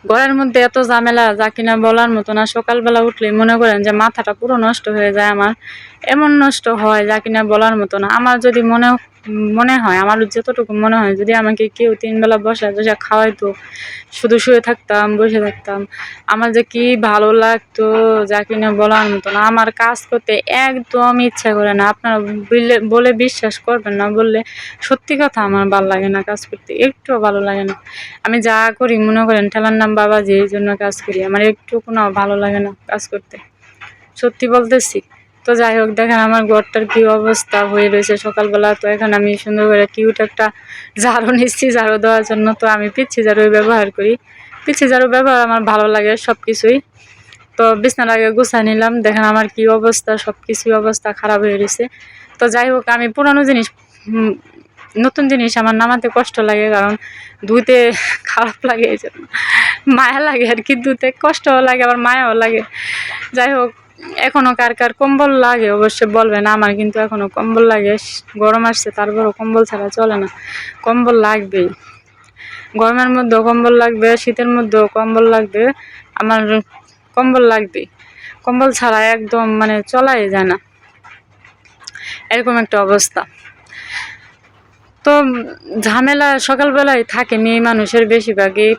ঘরের মধ্যে এত ঝামেলা যা কিনা বলার মতো না। সকালবেলা উঠলে মনে করেন যে মাথাটা পুরো নষ্ট হয়ে যায় আমার, এমন নষ্ট হয় যা কিনা বলার মতো না। আমার যদি মনে হয়, আমার যতটুকু মনে হয়, যদি আমাকে কেউ 3 বেলা বসায় বসে খাওয়াইতো, শুধু শুয়ে থাকতাম, বসে থাকতাম, আমার যে কি ভালো লাগতো যা কিনা বলার মতো না। আমার কাজ করতে একদম ইচ্ছা করে না। আপনারা বলে বিশ্বাস করবেন না, বললে সত্যি কথা, আমার ভালো লাগে না কাজ করতে, একটুও ভালো লাগে না। আমি যা করি মনে করেন ঠেলার নাম বাবাজি, এই জন্য কাজ করি। আমার একটুকুও ভালো লাগে না কাজ করতে, সত্যি বলতেছি। তো যাই হোক, দেখেন আমার ঘরটার কি অবস্থা হয়ে রয়েছে সকালবেলা। তো এখন আমি সুন্দর করে কিউট একটা ঝাড়ু নিচ্ছি ঝাড়ু দেওয়ার জন্য। তো আমি পিচ্ছি ঝাড়ু ব্যবহার করি, পিচ্ছি ঝাড়ু ব্যবহার আমার ভালো লাগে সব কিছুই। তো বিছনার আগে গুছাই নিলাম, দেখেন আমার কি অবস্থা, সব কিছুই অবস্থা খারাপ হয়ে রয়েছে। তো যাই হোক, আমি পুরানো জিনিস, নতুন জিনিস আমার নামাতে কষ্ট লাগে, কারণ ধুতে খারাপ লাগে, এই জন্য মায়া লাগে আর কি। ধুতে কষ্টও লাগে, আবার মায়াও লাগে। যাই হোক, এখনো কার কার কম্বল লাগে অবশ্যই বলবেন। আমার কিন্তু এখনো কম্বল লাগে। গরম আসছে, তারপরও কম্বল ছাড়া চলে না, কম্বল লাগবেই। গরমের মধ্যেও কম্বল লাগবে, শীতের মধ্যেও কম্বল লাগবে, আমার কম্বল লাগবেই। কম্বল ছাড়া একদম মানে চলাই যায় না, এরকম একটা অবস্থা। তো ঝামেলা সকালবেলায় থাকে মেয়ে মানুষের, বেশিরভাগই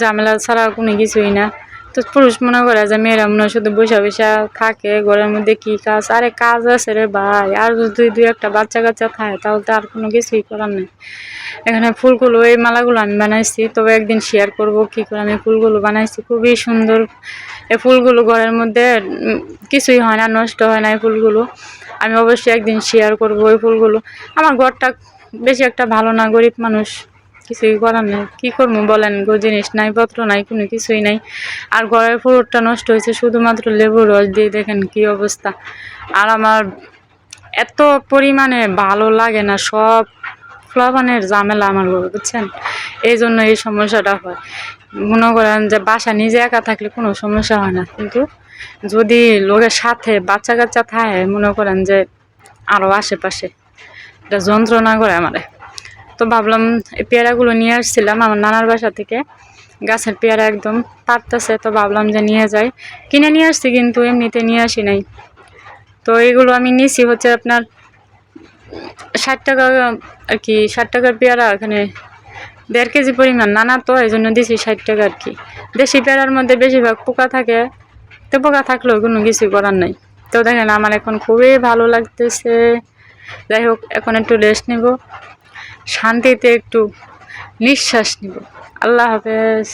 ঝামেলা ছাড়া কোনো কিছুই না। তো পুরুষ মনে করে যে মেয়েরা মনে হয় শুধু বসে বসে থাকে ঘরের মধ্যে, কি কাজ, আরে কাজ আছে রে ভাই। আর যদি দুই একটা বাচ্চা কাচ্চা থাকে তাহলে তো আর কোনো কিছুই করার নেই। এখানে ফুলগুলো, এই মালাগুলো আমি বানাইছি, তবে একদিন শেয়ার করব কী করে আমি ফুলগুলো বানাইছি, খুবই সুন্দর। এই ফুলগুলো ঘরের মধ্যে কিছুই হয় না, নষ্ট হয় না এই ফুলগুলো। আমি অবশ্যই একদিন শেয়ার করব ওই ফুলগুলো। আমার ঘরটা বেশি একটা ভালো না, গরিব মানুষ, কিছুই করার নেই, কী করবো বলেন গো, জিনিস নাই, পত্র নাই, কোনো কিছুই নাই। আর ঘরের ফ্রুটটা নষ্ট হয়েছে শুধুমাত্র লেবুর রস দিয়ে, দেখেন কি অবস্থা। আর আমার এত পরিমাণে ভালো লাগে না, সব ফ্লাবানের ঝামেলা আমার ঘরে, বুঝছেন, এই জন্য এই সমস্যাটা হয়। মনে করেন যে বাসা নিজে একা থাকলে কোনো সমস্যা হয় না, কিন্তু যদি লোকের সাথে বাচ্চা কাচ্চা থাকে, মনে করেন যে আরও আশেপাশে এটা যন্ত্রণা করে আমারে। তো ভাবলাম এই পেয়ারাগুলো নিয়ে আসছিলাম আমার নানার বাসা থেকে, গাছের পেয়ারা একদম পারতেছে, তো ভাবলাম যে নিয়ে যাই। কিনে নিয়ে আসছি, কিন্তু এমনিতে নিয়ে আসি নাই। তো এগুলো আমি নিয়েছি হচ্ছে আপনার 60 টাকা আর কি, 60 টাকার পেয়ারা, এখানে 1.5 কেজি পরিমাণ নানা, তো এই জন্য দিয়েছি 60 টাকা আর কি। দেশি পেয়ারার মধ্যে বেশিরভাগ পোকা থাকে, তো পোকা থাকলেও কোনো কিছু করার নাই। তো দেখেন আমার এখন খুবই ভালো লাগতেছে। যাই হোক, এখন একটু রেস্ট নেব, শান্তিতে একটু নিঃশ্বাস নিব। আল্লাহ হাফেজ।